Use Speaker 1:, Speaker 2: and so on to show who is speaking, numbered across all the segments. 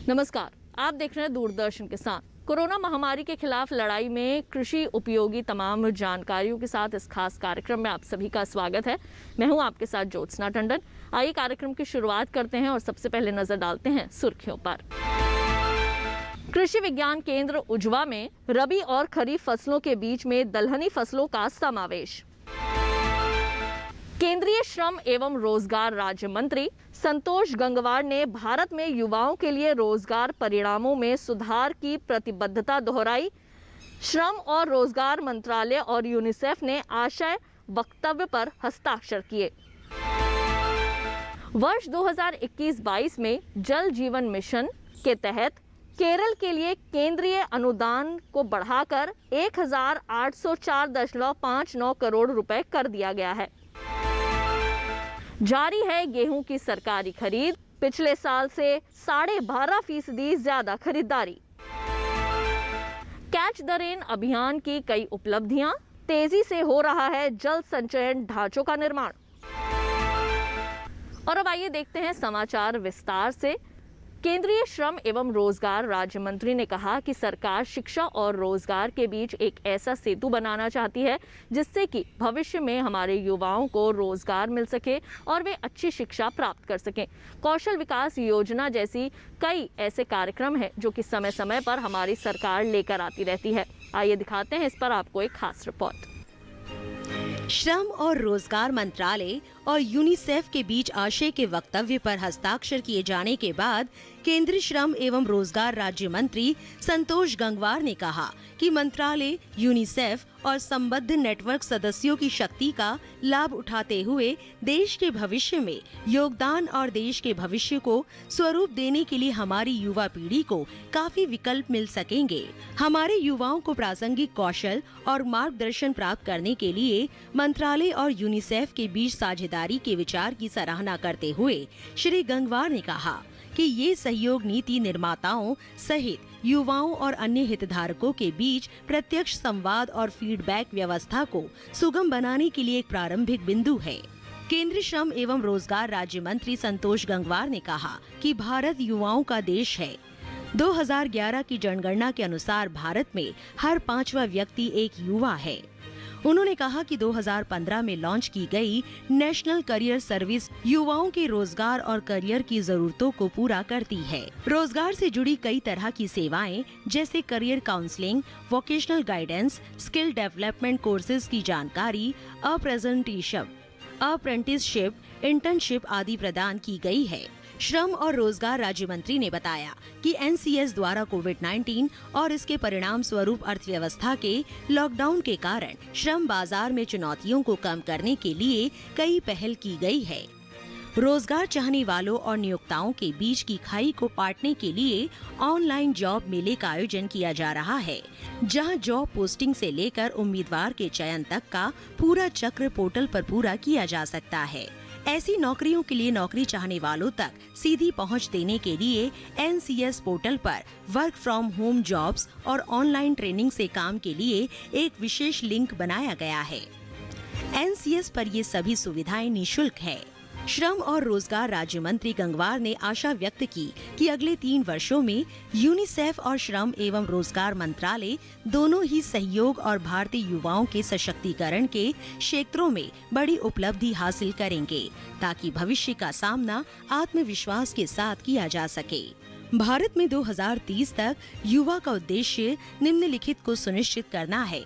Speaker 1: नमस्कार, आप देख रहे हैं दूरदर्शन किसान। कोरोना महामारी के खिलाफ लड़ाई में कृषि उपयोगी तमाम जानकारियों के साथ इस खास कार्यक्रम में आप सभी का स्वागत है। मैं हूं आपके साथ ज्योत्सना टंडन। आइए कार्यक्रम की शुरुआत करते हैं और सबसे पहले नजर डालते हैं सुर्खियों पर। कृषि विज्ञान केंद्र उजवा में रबी और खरीफ फसलों के बीच में दलहनी फसलों का समावेश। केंद्रीय श्रम एवं रोजगार राज्य मंत्री संतोष गंगवार ने भारत में युवाओं के लिए रोजगार परिणामों में सुधार की प्रतिबद्धता दोहराई। श्रम और रोजगार मंत्रालय और यूनिसेफ ने आशय वक्तव्य पर हस्ताक्षर किए। वर्ष 2021-22 में जल जीवन मिशन के तहत केरल के लिए केंद्रीय अनुदान को बढ़ाकर 1804.59 करोड़ रुपए कर दिया गया है। जारी है गेहूं की सरकारी खरीद, पिछले साल से 12.5% ज्यादा खरीदारी। कैच द रेन अभियान की कई उपलब्धियां, तेजी से हो रहा है जल संचयन ढांचों का निर्माण। और अब आइए देखते हैं समाचार विस्तार से। केंद्रीय श्रम एवं रोजगार राज्य मंत्री ने कहा कि सरकार शिक्षा और रोजगार के बीच एक ऐसा सेतु बनाना चाहती है जिससे कि भविष्य में हमारे युवाओं को रोजगार मिल सके और वे अच्छी शिक्षा प्राप्त कर सकें। कौशल विकास योजना जैसी कई ऐसे कार्यक्रम हैं जो कि समय समय पर हमारी सरकार लेकर आती रहती है। आइए दिखाते हैं इस पर आपको एक खास रिपोर्ट।
Speaker 2: श्रम और रोजगार मंत्रालय और यूनिसेफ के बीच आशय के वक्तव्य पर हस्ताक्षर किए जाने के बाद केंद्रीय श्रम एवं रोजगार राज्य मंत्री संतोष गंगवार ने कहा कि मंत्रालय, यूनिसेफ और संबद्ध नेटवर्क सदस्यों की शक्ति का लाभ उठाते हुए देश के भविष्य में योगदान और देश के भविष्य को स्वरूप देने के लिए हमारी युवा पीढ़ी को काफी विकल्प मिल सकेंगे। हमारे युवाओं को प्रासंगिक कौशल और मार्गदर्शन प्राप्त करने के लिए मंत्रालय और यूनिसेफ के बीच साझेदारी के विचार की सराहना करते हुए श्री गंगवार ने कहा कि ये सहयोग नीति निर्माताओं सहित युवाओं और अन्य हितधारकों के बीच प्रत्यक्ष संवाद और फीडबैक व्यवस्था को सुगम बनाने के लिए एक प्रारंभिक बिंदु है। केंद्रीय श्रम एवं रोजगार राज्य मंत्री संतोष गंगवार ने कहा कि भारत युवाओं का देश है। 2011 की जनगणना के अनुसार भारत में हर 5वां व्यक्ति एक युवा है। उन्होंने कहा कि 2015 में लॉन्च की गई नेशनल करियर सर्विस युवाओं के रोजगार और करियर की जरूरतों को पूरा करती है। रोजगार से जुड़ी कई तरह की सेवाएं जैसे career counselling, vocational guidance, skill development courses की जानकारी, अप्रेंटिसशिप, इंटर्नशिप आदि प्रदान की गई है। श्रम और रोजगार राज्य मंत्री ने बताया कि एनसीएस द्वारा कोविड-19 और इसके परिणाम स्वरूप अर्थव्यवस्था के लॉकडाउन के कारण श्रम बाजार में चुनौतियों को कम करने के लिए कई पहल की गई है। रोजगार चाहने वालों और नियोक्ताओं के बीच की खाई को पाटने के लिए ऑनलाइन जॉब मेले का आयोजन किया जा रहा है, जहां जॉब पोस्टिंग से लेकर उम्मीदवार के चयन तक का पूरा चक्र पोर्टल पर पूरा किया जा सकता है। ऐसी नौकरियों के लिए नौकरी चाहने वालों तक सीधी पहुंच देने के लिए एनसीएस पोर्टल पर वर्क फ्रॉम होम जॉब्स और ऑनलाइन ट्रेनिंग से काम के लिए एक विशेष लिंक बनाया गया है। एनसीएस पर ये सभी सुविधाएं निःशुल्क है। श्रम और रोजगार राज्य मंत्री गंगवार ने आशा व्यक्त की कि अगले 3 वर्षों में यूनिसेफ और श्रम एवं रोजगार मंत्रालय दोनों ही सहयोग और भारतीय युवाओं के सशक्तिकरण के क्षेत्रों में बड़ी उपलब्धि हासिल करेंगे ताकि भविष्य का सामना आत्मविश्वास के साथ किया जा सके। भारत में 2030 तक युवा का उद्देश्य निम्नलिखित को सुनिश्चित करना है।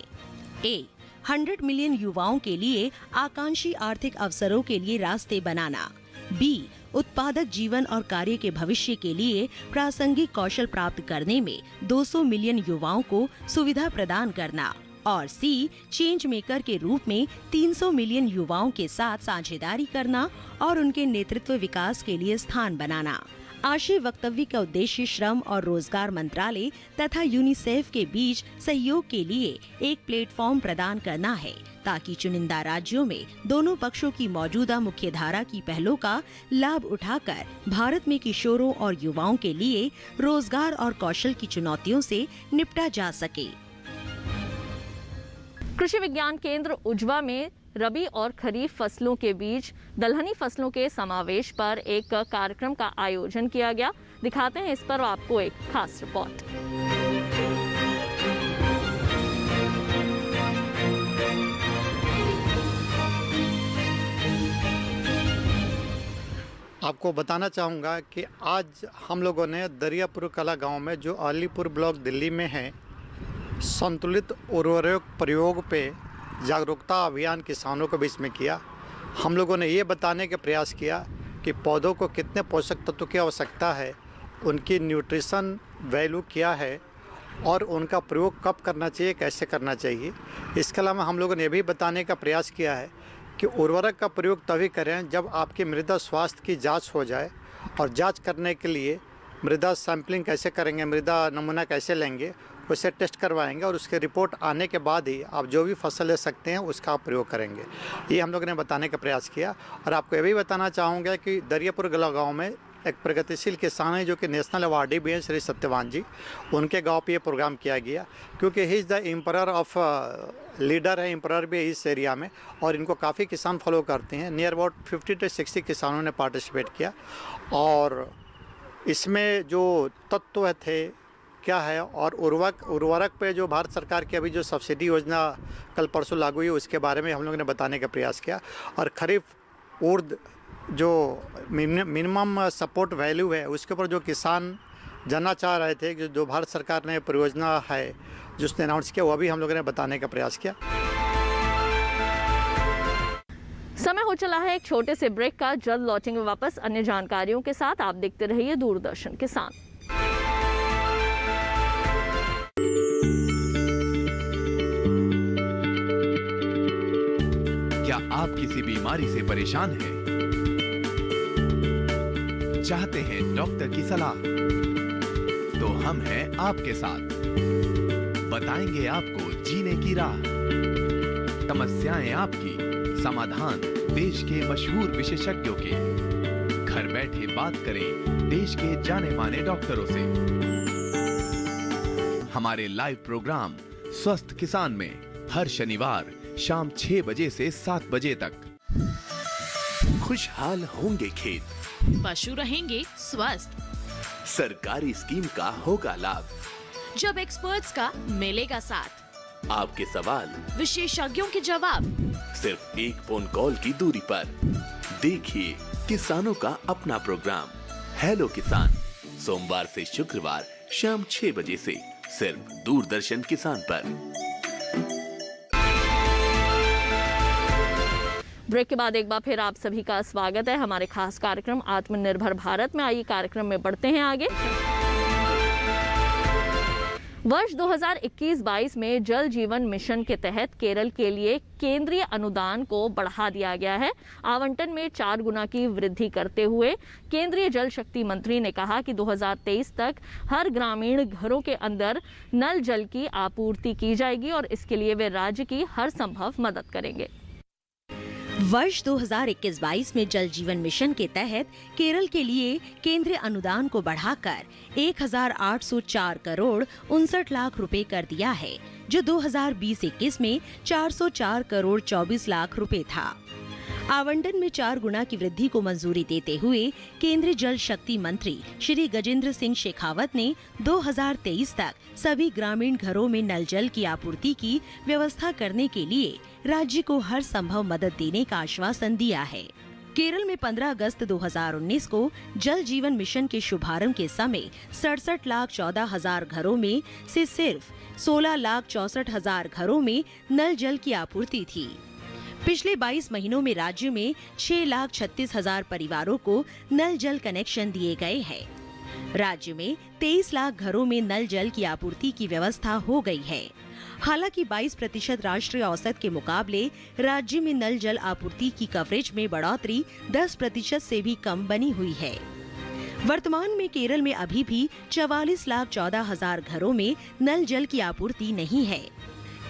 Speaker 2: 100 मिलियन युवाओं के लिए आकांक्षी आर्थिक अवसरों के लिए रास्ते बनाना। B, उत्पादक जीवन और कार्य के भविष्य के लिए प्रासंगिक कौशल प्राप्त करने में 200 मिलियन युवाओं को सुविधा प्रदान करना। और C, चेंज मेकर के रूप में 300 मिलियन युवाओं के साथ साझेदारी करना और उनके नेतृत्व विकास के लिए स्थान बनाना। आशय वक्तव्य का उद्देश्य श्रम और रोजगार मंत्रालय तथा यूनिसेफ के बीच सहयोग के लिए एक प्लेटफॉर्म प्रदान करना है ताकि चुनिंदा राज्यों में दोनों पक्षों की मौजूदा मुख्यधारा की पहलों का लाभ उठाकर भारत में किशोरों और युवाओं के लिए रोजगार और कौशल की चुनौतियों से निपटा जा सके।
Speaker 1: कृषि विज्ञान केंद्र उजवा में रबी और खरीफ फसलों के बीच दलहनी फसलों के समावेश पर एक कार्यक्रम का आयोजन किया गया। दिखाते हैं इस पर आपको एक खास रिपोर्ट।
Speaker 3: आपको बताना चाहूँगा कि आज हम लोगों ने दरियापुर कला गांव में, जो अलीपुर ब्लॉक दिल्ली में है, संतुलित उर्वरक प्रयोग पे जागरूकता अभियान किसानों के बीच में किया। हम लोगों ने ये बताने का प्रयास किया कि पौधों को कितने पोषक तत्व की आवश्यकता है, उनकी न्यूट्रिशन वैल्यू क्या है और उनका प्रयोग कब करना चाहिए, कैसे करना चाहिए। इसके अलावा हम लोगों ने ये भी बताने का प्रयास किया है कि उर्वरक का प्रयोग तभी करें जब आपकी मृदा स्वास्थ्य की जांच हो जाए, और जांच करने के लिए मृदा सैंपलिंग कैसे करेंगे, मृदा नमूना कैसे लेंगे, उसे टेस्ट करवाएंगे और उसके रिपोर्ट आने के बाद ही आप जो भी फसल ले सकते हैं उसका आप प्रयोग करेंगे। ये हम लोगों ने बताने का प्रयास किया। और आपको ये भी बताना चाहूँगा कि दरियापुर गला गाँव में एक प्रगतिशील किसान है जो कि नेशनल अवार्डी भी हैं, श्री सत्यवान जी। उनके गांव पे ये प्रोग्राम किया गया क्योंकि he is the emperor of leader है, एम्परर भी इस एरिया में, और इनको काफ़ी किसान फॉलो करते हैं। नियर अबाउट 50 से 60 किसानों ने पार्टिसिपेट किया। और इसमें जो तत्व थे क्या है, और उर्वरक पे जो भारत सरकार की अभी जो सब्सिडी योजना कल परसों लागू हुई उसके बारे में हम लोगों ने बताने का प्रयास किया। और खरीफ उर्द जो मिनिमम सपोर्ट वैल्यू है उसके ऊपर जो किसान जानना चाह रहे थे, कि जो भारत सरकार ने परियोजना है जिसने अनाउंस किया, वह भी हम लोगों ने बताने का प्रयास किया।
Speaker 1: समय हो चला है एक छोटे से ब्रेक का। जल्द लौटेंगे वापस अन्य जानकारियों के साथ। आप देखते रहिए दूरदर्शन किसान।
Speaker 4: क्या आप किसी बीमारी से परेशान हैं? चाहते हैं डॉक्टर की सलाह? तो हम हैं आपके साथ। बताएंगे आपको जीने की राह। समस्याएं आपकी, समाधान देश के मशहूर विशेषज्ञों के। घर बैठे बात करें देश के जाने माने डॉक्टरों से। हमारे लाइव प्रोग्राम स्वस्थ किसान में हर शनिवार शाम 6 बजे से 7 बजे तक।
Speaker 5: खुशहाल होंगे खेत,
Speaker 6: पशु रहेंगे स्वस्थ,
Speaker 5: सरकारी स्कीम का होगा लाभ,
Speaker 6: जब एक्सपर्ट्स का मिलेगा साथ,
Speaker 5: आपके सवाल
Speaker 6: विशेषज्ञों के जवाब,
Speaker 5: सिर्फ एक फोन कॉल की दूरी पर। देखिए किसानों का अपना प्रोग्राम हेलो किसान, सोमवार से शुक्रवार शाम 6 बजे से सिर्फ दूरदर्शन किसान पर।
Speaker 1: ब्रेक के बाद एक बार फिर आप सभी का स्वागत है हमारे खास कार्यक्रम आत्मनिर्भर भारत में। आइए कार्यक्रम में बढ़ते हैं आगे। वर्ष 2021-22 में जल जीवन मिशन के तहत केरल के लिए केंद्रीय अनुदान को बढ़ा दिया गया है। आवंटन में 4 गुना की वृद्धि करते हुए केंद्रीय जल शक्ति मंत्री ने कहा कि 2023 तक हर ग्रामीण घरों के अंदर नल जल की आपूर्ति की जाएगी और इसके लिए वे राज्य की हर संभव मदद करेंगे।
Speaker 2: वर्ष 2021-22 में जल जीवन मिशन के तहत केरल के लिए केंद्रीय अनुदान को बढ़ाकर 1,804 करोड़ 59 लाख रुपए कर दिया है, जो 2020-21 में 404 करोड़ 24 लाख रुपए था। आवंटन में 4 गुना की वृद्धि को मंजूरी देते हुए केंद्रीय जल शक्ति मंत्री श्री गजेंद्र सिंह शेखावत ने 2023 तक सभी ग्रामीण घरों में नल जल की आपूर्ति की व्यवस्था करने के लिए राज्य को हर संभव मदद देने का आश्वासन दिया है। केरल में 15 अगस्त 2019 को जल जीवन मिशन के शुभारंभ के समय 67,14,000 घरों में से सिर्फ 16,64,000 घरों में नल जल की आपूर्ति थी। पिछले 22 महीनों में राज्य में 6,36,000 परिवारों को नल जल कनेक्शन दिए गए हैं। राज्य में 23 लाख घरों में नल जल की आपूर्ति की व्यवस्था हो गई है। हालांकि 22% राष्ट्रीय औसत के मुकाबले राज्य में नल जल आपूर्ति की कवरेज में बढ़ोतरी 10% से भी कम बनी हुई है। वर्तमान में केरल में अभी भी 44,14,000 घरों में नल जल की आपूर्ति नहीं है।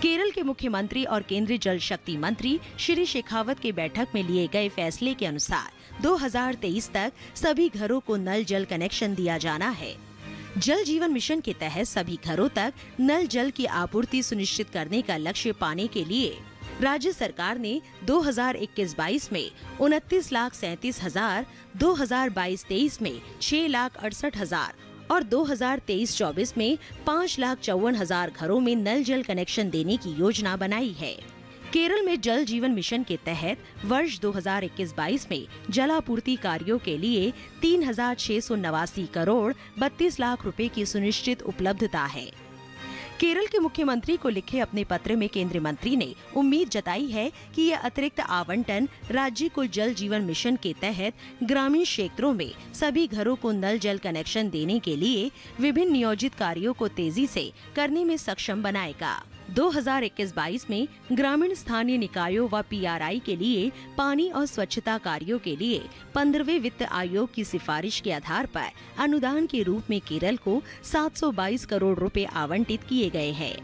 Speaker 2: केरल के मुख्यमंत्री और केंद्रीय जल शक्ति मंत्री श्री शेखावत के बैठक में लिए गए फैसले के अनुसार 2023 तक सभी घरों को नल जल कनेक्शन दिया जाना है। जल जीवन मिशन के तहत सभी घरों तक नल जल की आपूर्ति सुनिश्चित करने का लक्ष्य पाने के लिए राज्य सरकार ने 2021-22 में 29,37,000, 2022-23 में 6,68,000 और 2023-24 में 5,54,000 घरों में नल जल कनेक्शन देने की योजना बनाई है। केरल में जल जीवन मिशन के तहत वर्ष 2021-22 में जलापूर्ति कार्यों के लिए 3,689 करोड़ 32 लाख रुपए की सुनिश्चित उपलब्धता है। केरल के मुख्यमंत्री को लिखे अपने पत्र में केंद्रीय मंत्री ने उम्मीद जताई है कि यह अतिरिक्त आवंटन राज्य को जल जीवन मिशन के तहत ग्रामीण क्षेत्रों में सभी घरों को नल जल कनेक्शन देने के लिए विभिन्न नियोजित कार्यों को तेजी से करने में सक्षम बनाएगा। 2021-22 में ग्रामीण स्थानीय निकायों व PRI के लिए पानी और स्वच्छता कार्यों के लिए 15वें वित्त आयोग की सिफारिश के आधार पर अनुदान के रूप में केरल को 722 करोड़ रुपए आवंटित किए गए हैं।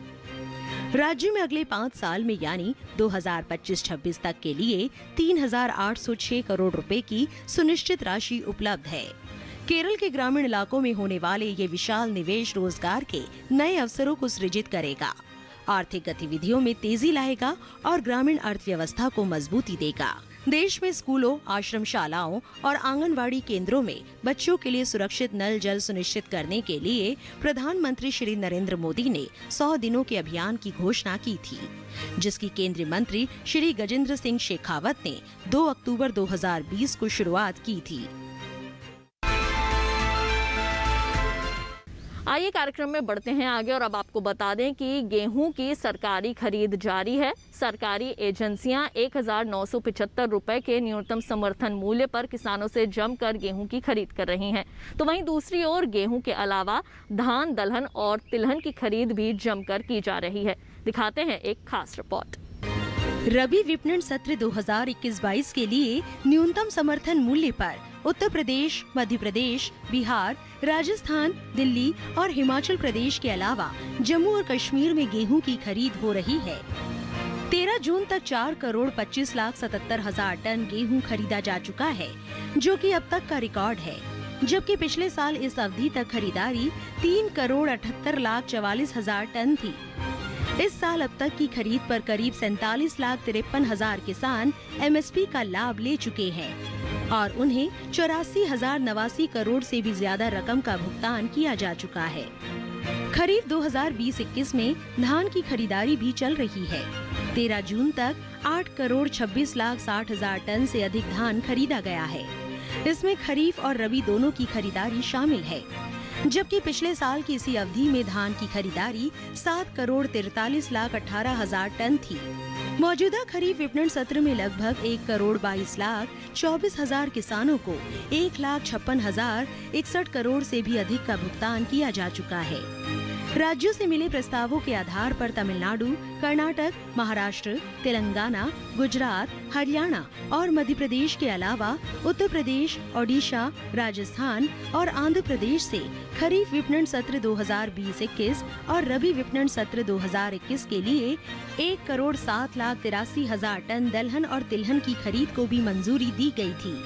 Speaker 2: राज्य में अगले 5 साल में यानी 2025-26 तक के लिए 3,806 करोड़ रुपए की सुनिश्चित राशि उपलब्ध है। केरल के ग्रामीण इलाकों में होने वाले ये विशाल निवेश रोजगार के नए अवसरों को सृजित करेगा, आर्थिक गतिविधियों में तेजी लाएगा और ग्रामीण अर्थव्यवस्था को मजबूती देगा। देश में स्कूलों, आश्रमशालाओं और आंगनवाड़ी केंद्रों में बच्चों के लिए सुरक्षित नल जल सुनिश्चित करने के लिए प्रधानमंत्री श्री नरेंद्र मोदी ने 100 दिनों के अभियान की घोषणा की थी, जिसकी केंद्रीय मंत्री श्री गजेंद्र सिंह शेखावत ने 2 अक्टूबर 2020 को शुरुआत की थी।
Speaker 1: आइए कार्यक्रम में बढ़ते हैं आगे और अब आपको बता दें कि गेहूं की सरकारी खरीद जारी है। सरकारी एजेंसियां 1,975 रुपए के न्यूनतम समर्थन मूल्य पर किसानों से जमकर गेहूं की खरीद कर रही हैं। तो वहीं दूसरी ओर गेहूं के अलावा धान, दलहन और तिलहन की खरीद भी जमकर की जा रही है। दिखाते हैं एक खास रिपोर्ट।
Speaker 2: रबी विपणन सत्र 2021-22 के लिए न्यूनतम समर्थन मूल्य पर उत्तर प्रदेश, मध्य प्रदेश, बिहार, राजस्थान, दिल्ली और हिमाचल प्रदेश के अलावा जम्मू और कश्मीर में गेहूं की खरीद हो रही है। 13 जून तक 4,25,77,000 टन गेहूं खरीदा जा चुका है, जो कि अब तक का रिकॉर्ड है, जबकि पिछले साल इस अवधि तक खरीदारी 3,78,44,000 टन थी। इस साल अब तक की खरीद पर करीब 47,53,000 किसान MSP का लाभ ले चुके हैं और उन्हें 84,089 करोड़ से भी ज्यादा रकम का भुगतान किया जा चुका है। खरीफ 2020-21 में धान की खरीदारी भी चल रही है। 13 जून तक 8,26,60,000 टन से अधिक धान खरीदा गया है। इसमें खरीफ और रबी दोनों की खरीदारी शामिल है, जबकि पिछले साल की इसी अवधि में धान की खरीदारी 7,43,18,000 टन थी। मौजूदा खरीफ विपणन सत्र में लगभग 1,22,24,000 किसानों को 1,56,061 करोड़ से भी अधिक का भुगतान किया जा चुका है। राज्यों से मिले प्रस्तावों के आधार पर तमिलनाडु, कर्नाटक, महाराष्ट्र, तेलंगाना, गुजरात, हरियाणा और मध्य प्रदेश के अलावा उत्तर प्रदेश, ओडिशा, राजस्थान और आंध्र प्रदेश से खरीफ विपणन सत्र 2020-21 और रबी विपणन सत्र 2021 के लिए 1,07,83,000 टन दलहन और तिलहन की खरीद को भी मंजूरी दी गई थी।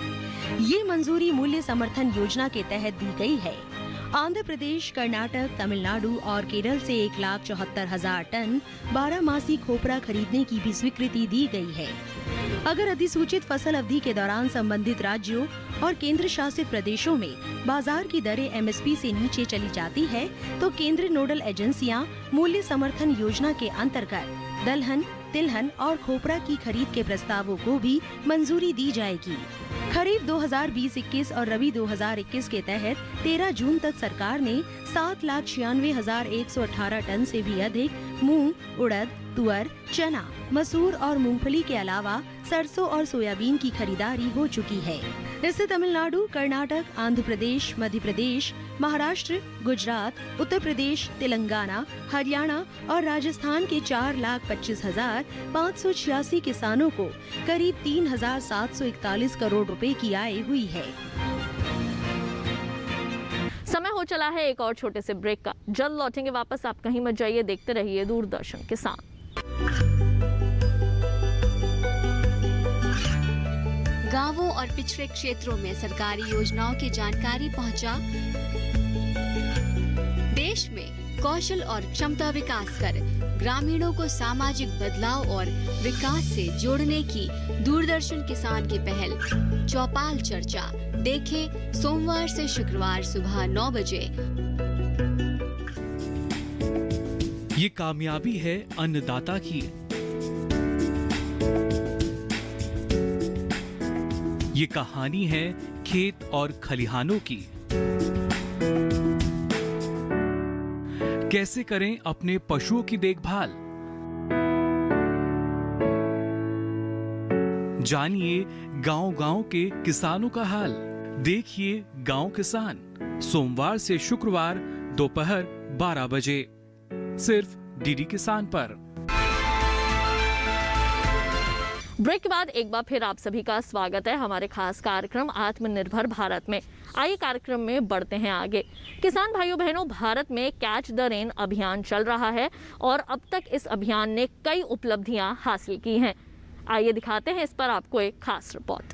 Speaker 2: ये मंजूरी मूल्य समर्थन योजना के तहत दी गई है। आंध्र प्रदेश, कर्नाटक, तमिलनाडु और केरल से 1,74,000 टन 12 खोपरा खरीदने की भी स्वीकृति दी गई है। अगर अधिसूचित फसल अवधि के दौरान संबंधित राज्यों और केंद्र शासित प्रदेशों में बाजार की दरें MSP से नीचे चली जाती है, तो केंद्रीय नोडल एजेंसियां मूल्य समर्थन योजना के अंतर्गत दलहन, तिलहन और खोपरा की खरीद के प्रस्तावों को भी मंजूरी दी जाएगी। खरीफ 2020-21 और रबी 2021 के तहत 13 जून तक सरकार ने 7,96,118 टन से भी अधिक मूंग, उड़द, तुअर, चना, मसूर और मूंगफली के अलावा सरसों और सोयाबीन की खरीदारी हो चुकी है। इससे तमिलनाडु, कर्नाटक, आंध्र प्रदेश, मध्य प्रदेश, महाराष्ट्र, गुजरात, उत्तर प्रदेश, तेलंगाना, हरियाणा और राजस्थान के 4,25,586 किसानों को करीब 3,741 करोड़ रुपए की आय हुई है।
Speaker 1: समय हो चला है एक और छोटे से ब्रेक का। जल्द लौटेंगे वापस, आप कहीं मत जाइए, देखते रहिए दूरदर्शन किसान।
Speaker 7: गांवों और पिछड़े क्षेत्रों में सरकारी योजनाओं की जानकारी पहुंचा। देश में कौशल और क्षमता विकास कर ग्रामीणों को सामाजिक बदलाव और विकास से जोड़ने की दूरदर्शन किसान की पहल चौपाल चर्चा देखें सोमवार से शुक्रवार सुबह 9 बजे।
Speaker 8: ये कामयाबी है अन्नदाता की। ये कहानी है खेत और खलिहानों की। कैसे करें अपने पशुओं की देखभाल, जानिए गांव-गांव के किसानों का हाल। देखिए गांव किसान सोमवार से शुक्रवार दोपहर 12 बजे सिर्फ डीडी किसान पर।
Speaker 1: ब्रेक के बाद एक बार फिर आप सभी का स्वागत है हमारे खास कार्यक्रम आत्मनिर्भर भारत में। आइए कार्यक्रम में बढ़ते हैं आगे। किसान भाइयों बहनों, भारत में कैच द रेन अभियान चल रहा है और अब तक इस अभियान ने कई उपलब्धियां हासिल की हैं। आइए दिखाते हैं इस पर आपको एक खास रिपोर्ट।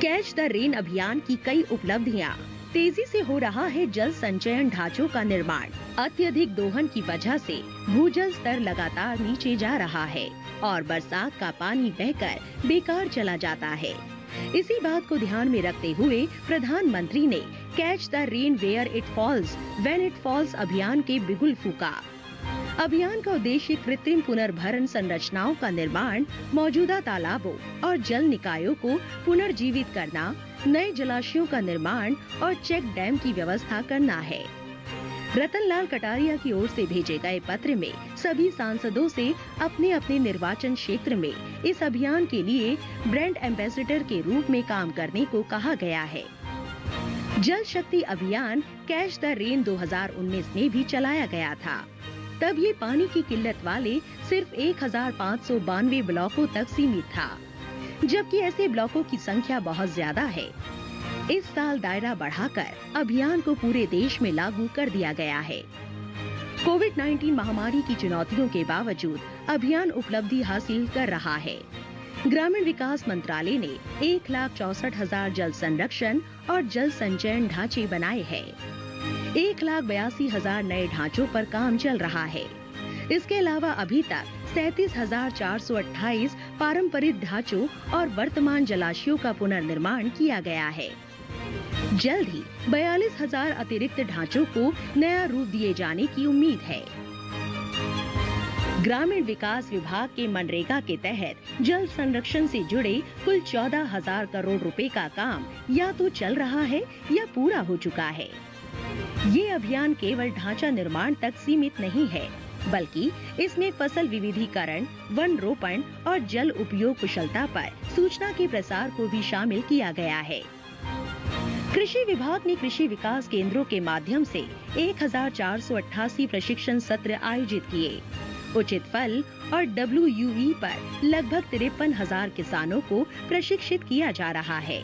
Speaker 2: कैच द रेन अभियान की कई उपलब्धियां। तेजी से हो रहा है जल संचयन ढांचों का निर्माण। अत्यधिक दोहन की वजह से भूजल स्तर लगातार नीचे जा रहा है और बरसात का पानी बहकर बेकार चला जाता है। इसी बात को ध्यान में रखते हुए प्रधानमंत्री ने catch the rain where it falls when it falls अभियान के बिगुल फूका। अभियान का उद्देश्य कृत्रिम पुनर्भरण संरचनाओं का निर्माण, मौजूदा तालाबों और जल निकायों को पुनर्जीवित करना, नए जलाशयों का निर्माण और चेक डैम की व्यवस्था करना है। रतनलाल कटारिया की ओर से भेजे गए पत्र में सभी सांसदों से अपने अपने निर्वाचन क्षेत्र में इस अभियान के लिए ब्रांड एम्बेसडर के रूप में काम करने को कहा गया है। जल शक्ति अभियान कैच द रेन 2019 में भी चलाया गया था। तब ये पानी की किल्लत वाले सिर्फ 1592 ब्लॉकों तक सीमित था, जबकि ऐसे ब्लॉकों की संख्या बहुत ज्यादा है। इस साल दायरा बढ़ाकर अभियान को पूरे देश में लागू कर दिया गया है। कोविड-19 महामारी की चुनौतियों के बावजूद अभियान उपलब्धि हासिल कर रहा है। ग्रामीण विकास मंत्रालय ने 1,64,000 जल संरक्षण और जल संचयन ढांचे बनाए हैं। 1,82,000 नए ढांचों पर काम चल रहा है। इसके अलावा अभी तक 37,428 पारंपरिक ढांचों और वर्तमान जलाशयों का पुनर्निर्माण किया गया है। जल्द ही 42,000 अतिरिक्त ढांचों को नया रूप दिए जाने की उम्मीद है। ग्रामीण विकास विभाग के मनरेगा के तहत जल संरक्षण से जुड़े कुल 14,000 करोड़ रुपए का काम या तो चल रहा है या पूरा हो चुका है। ये अभियान केवल ढांचा निर्माण तक सीमित नहीं है, बल्कि इसमें फसल विविधीकरण, वन रोपण और जल उपयोग कुशलता पर सूचना के प्रसार को भी शामिल किया गया है। कृषि विभाग ने कृषि विकास केंद्रों के माध्यम से 1,488 प्रशिक्षण सत्र आयोजित किए। उचित फल और WUE पर लगभग 53,000 किसानों को प्रशिक्षित किया जा रहा है।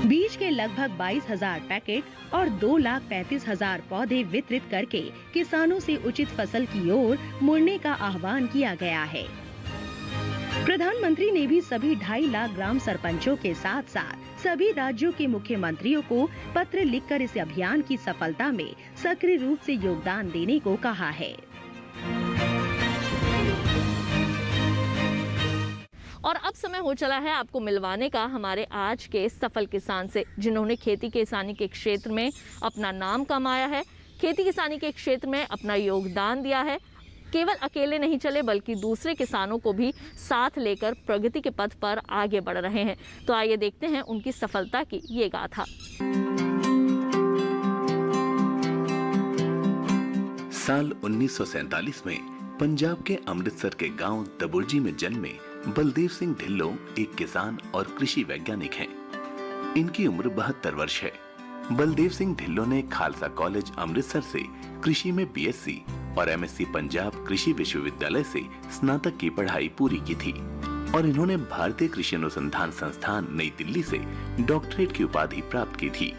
Speaker 2: बीज के लगभग 22,000 पैकेट और 2,35,000 पौधे वितरित करके किसानों से उचित फसल की ओर मुड़ने का आह्वान किया गया है। प्रधानमंत्री ने भी सभी 2.5 लाख ग्राम सरपंचों के साथ साथ सभी राज्यों के मुख्यमंत्रियों को पत्र लिखकर इस अभियान की सफलता में सक्रिय रूप से योगदान देने को कहा है।
Speaker 1: और अब समय हो चला है आपको मिलवाने का हमारे आज के सफल किसान से, जिन्होंने खेती किसानी के क्षेत्र में अपना नाम कमाया है, खेती किसानी के क्षेत्र में अपना योगदान दिया है। केवल अकेले नहीं चले बल्कि दूसरे किसानों को भी साथ लेकर प्रगति के पथ पर आगे बढ़ रहे हैं। तो आइए देखते हैं उनकी सफलता की ये गाथा।
Speaker 5: साल 1947 में पंजाब के अमृतसर के गांव दबुर्जी में जन्मे बलदेव सिंह ढिल्लों एक किसान और कृषि वैज्ञानिक हैं। इनकी उम्र 72 वर्ष है। बलदेव सिंह ढिल्लों ने खालसा कॉलेज अमृतसर से कृषि में BSc और MSc पंजाब कृषि विश्वविद्यालय से स्नातक की पढ़ाई पूरी की थी और इन्होंने भारतीय कृषि अनुसंधान संस्थान नई दिल्ली से डॉक्टरेट की उपाधि प्राप्त की थी।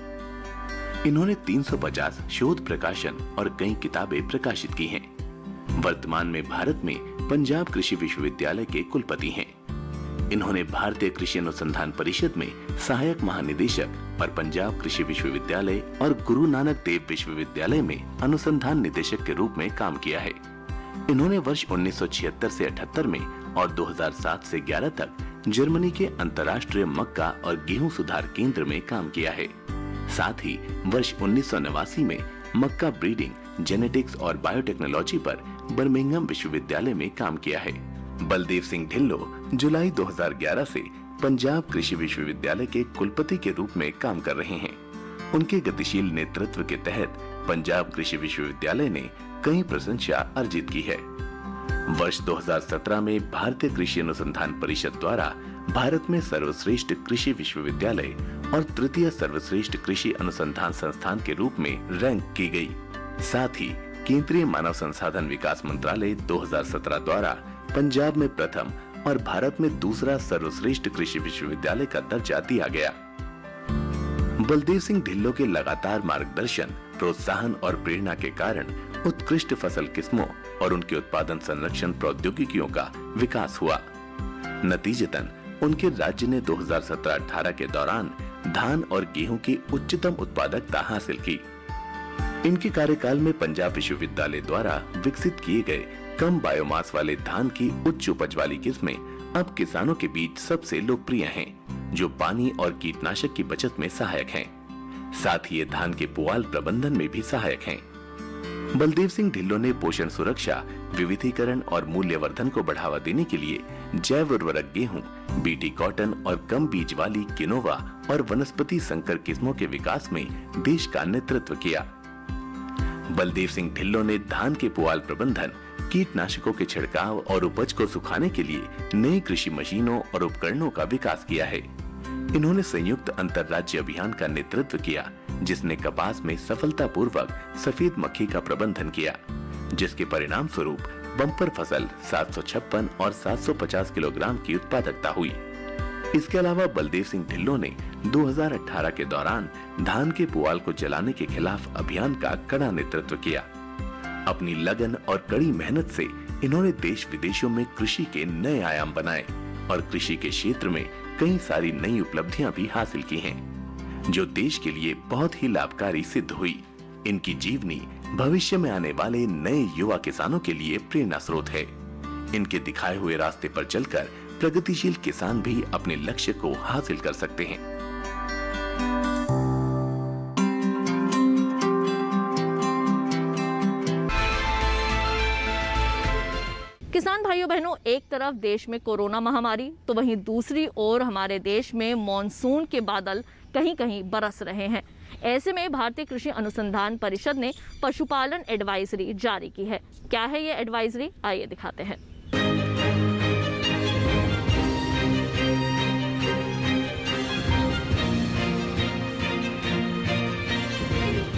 Speaker 5: इन्होंने 350 शोध प्रकाशन और कई किताबें प्रकाशित की हैं। वर्तमान में भारत में पंजाब कृषि विश्वविद्यालय के कुलपति हैं। इन्होंने भारतीय कृषि अनुसंधान परिषद में सहायक महानिदेशक और पंजाब कृषि विश्वविद्यालय और गुरु नानक देव विश्वविद्यालय में अनुसंधान निदेशक के रूप में काम किया है। इन्होंने वर्ष 1976 से 78 में और 2007 से 11 तक जर्मनी के अंतर्राष्ट्रीय मक्का और गेहूं सुधार केंद्र में काम किया है। साथ ही वर्ष 1989 में मक्का ब्रीडिंग, जेनेटिक्स और बायोटेक्नोलॉजी पर बर्मिंघम विश्वविद्यालय में काम किया है। बलदेव सिंह ढिल्लो जुलाई 2011 से पंजाब कृषि विश्वविद्यालय के कुलपति के रूप में काम कर रहे हैं। उनके गतिशील नेतृत्व के तहत पंजाब कृषि विश्वविद्यालय ने कई प्रशंसा अर्जित की है। वर्ष 2017 में भारतीय कृषि अनुसंधान परिषद द्वारा भारत में सर्वश्रेष्ठ कृषि विश्वविद्यालय और तृतीय सर्वश्रेष्ठ कृषि अनुसंधान संस्थान के रूप में रैंक की गई। साथ ही केंद्रीय मानव संसाधन विकास मंत्रालय 2017 द्वारा पंजाब में प्रथम और भारत में दूसरा सर्वश्रेष्ठ कृषि विश्वविद्यालय का दर्जा दिया गया। बलदेव सिंह ढिल्लो के लगातार मार्गदर्शन, प्रोत्साहन और प्रेरणा के कारण उत्कृष्ट फसल किस्मों और उनके उत्पादन संरक्षण प्रौद्योगिकियों का विकास हुआ। नतीजतन उनके राज्य ने 2017-18 के दौरान धान और गेहूं की उच्चतम उत्पादकता हासिल की। इनके कार्यकाल में पंजाब विश्वविद्यालय द्वारा विकसित किए गए कम बायोमास वाले धान की उच्च उपज वाली किस्में अब किसानों के बीच सबसे लोकप्रिय हैं, जो पानी और कीटनाशक की बचत में सहायक हैं। साथ ही ये धान के पुआल प्रबंधन में भी सहायक हैं। बलदेव सिंह ढिल्लो ने पोषण सुरक्षा, विविधीकरण और मूल्यवर्धन को बढ़ावा देने के लिए जैव उर्वरक गेहूं, बीटी कॉटन और कम बीज वाली किनोवा और वनस्पति संकर किस्मों के विकास में देश का नेतृत्व किया। बलदेव सिंह ढिल्लो ने धान के पुआल प्रबंधन, कीटनाशकों के छिड़काव और उपज को सुखाने के लिए नई कृषि मशीनों और उपकरणों का विकास किया है। इन्होंने संयुक्त अंतर्राज्य अभियान का नेतृत्व किया, जिसने कपास में सफलतापूर्वक सफेद मक्खी का प्रबंधन किया, जिसके परिणाम स्वरूप बम्पर फसल 756 और 750 किलोग्राम की उत्पादकता हुई। इसके अलावा बलदेव सिंह ढिल्लो ने 2018 के दौरान धान के पुआल को जलाने के खिलाफ अभियान का कड़ा नेतृत्व किया। अपनी लगन और कड़ी मेहनत से इन्होंने देश विदेशों में कृषि के नए आयाम बनाए और कृषि के क्षेत्र में कई सारी नई उपलब्धियां भी हासिल की हैं, जो देश के लिए बहुत ही लाभकारी सिद्ध हुई। इनकी जीवनी भविष्य में आने वाले नए युवा किसानों के लिए प्रेरणा स्रोत है। इनके दिखाए हुए रास्ते पर चलकर प्रगतिशील किसान भी अपने लक्ष्य को हासिल कर सकते हैं।
Speaker 1: किसान भाइयों बहनों, एक तरफ देश में कोरोना महामारी तो वहीं दूसरी ओर हमारे देश में मॉनसून के बादल कहीं कहीं बरस रहे हैं। ऐसे में भारतीय कृषि अनुसंधान परिषद ने पशुपालन एडवाइजरी जारी की है। क्या है ये एडवाइजरी, आइए दिखाते हैं।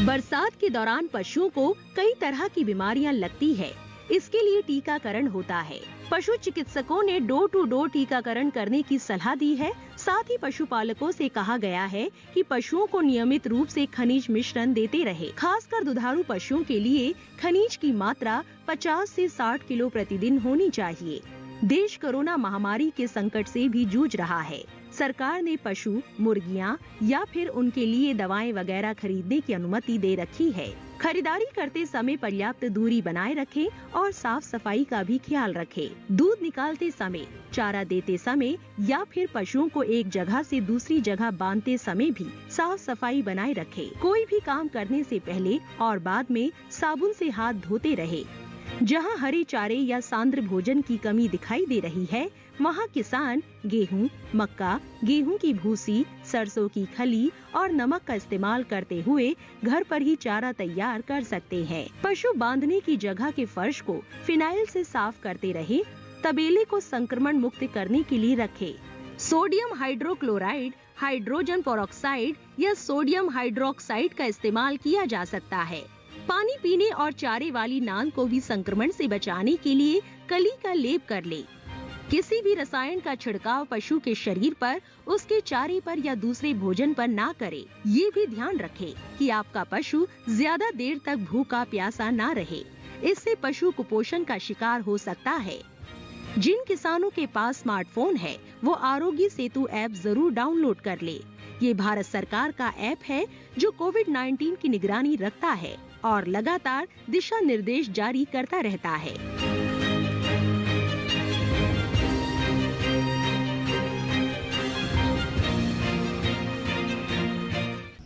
Speaker 2: बरसात के दौरान पशुओं को कई तरह की बीमारियां लगती है। इसके लिए टीकाकरण होता है। पशु चिकित्सकों ने डोर टू डोर टीकाकरण करने की सलाह दी है। साथ ही पशुपालकों से कहा गया है कि पशुओं को नियमित रूप से खनिज मिश्रण देते रहे। खासकर दुधारू पशुओं के लिए खनिज की मात्रा 50 से 60 किलो प्रतिदिन होनी चाहिए। देश कोरोना महामारी के संकट से भी जूझ रहा है। सरकार ने पशु, मुर्गियां या फिर उनके लिए दवाएं वगैरह खरीदने की अनुमति दे रखी है। खरीदारी करते समय पर्याप्त दूरी बनाए रखें और साफ सफाई का भी ख्याल रखें। दूध निकालते समय, चारा देते समय या फिर पशुओं को एक जगह से दूसरी जगह बांधते समय भी साफ सफाई बनाए रखें। कोई भी काम करने से पहले और बाद में साबुन से हाथ धोते रहे। जहां हरे चारे या सांद्र भोजन की कमी दिखाई दे रही है, वहां किसान गेहूं, मक्का, गेहूं की भूसी, सरसों की खली और नमक का इस्तेमाल करते हुए घर पर ही चारा तैयार कर सकते हैं। पशु बांधने की जगह के फर्श को फिनाइल से साफ करते रहे। तबेले को संक्रमण मुक्त करने के लिए रखें। सोडियम हाइड्रोक्लोराइड, हाइड्रोजन पेरोक्साइड या सोडियम हाइड्रोक्साइड का इस्तेमाल किया जा सकता है। पानी पीने और चारे वाली नान को भी संक्रमण से बचाने के लिए कली का लेप कर ले। किसी भी रसायन का छिड़काव पशु के शरीर पर, उसके चारे पर या दूसरे भोजन पर ना करे। ये भी ध्यान रखें कि आपका पशु ज्यादा देर तक भूखा प्यासा ना रहे। इससे पशु कुपोषण का शिकार हो सकता है। जिन किसानों के पास स्मार्टफोन है वो आरोग्य सेतु ऐप जरूर डाउनलोड कर ले। ये भारत सरकार का ऐप है जो कोविड-19 की निगरानी रखता है और लगातार दिशा निर्देश जारी करता रहता है।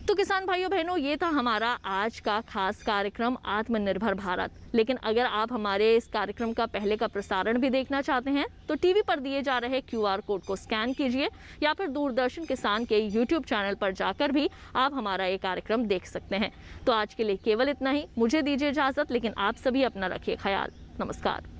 Speaker 1: तो किसान भाइयों बहनों, ये था हमारा आज का खास कार्यक्रम आत्मनिर्भर भारत। लेकिन अगर आप हमारे इस कार्यक्रम का पहले का प्रसारण भी देखना चाहते हैं तो टीवी पर दिए जा रहे QR कोड को स्कैन कीजिए या फिर दूरदर्शन किसान के YouTube चैनल पर जाकर भी आप हमारा ये कार्यक्रम देख सकते हैं। तो आज के लिए केवल इतना ही, मुझे दीजिए इजाजत, लेकिन आप सभी अपना रखिए ख्याल। नमस्कार।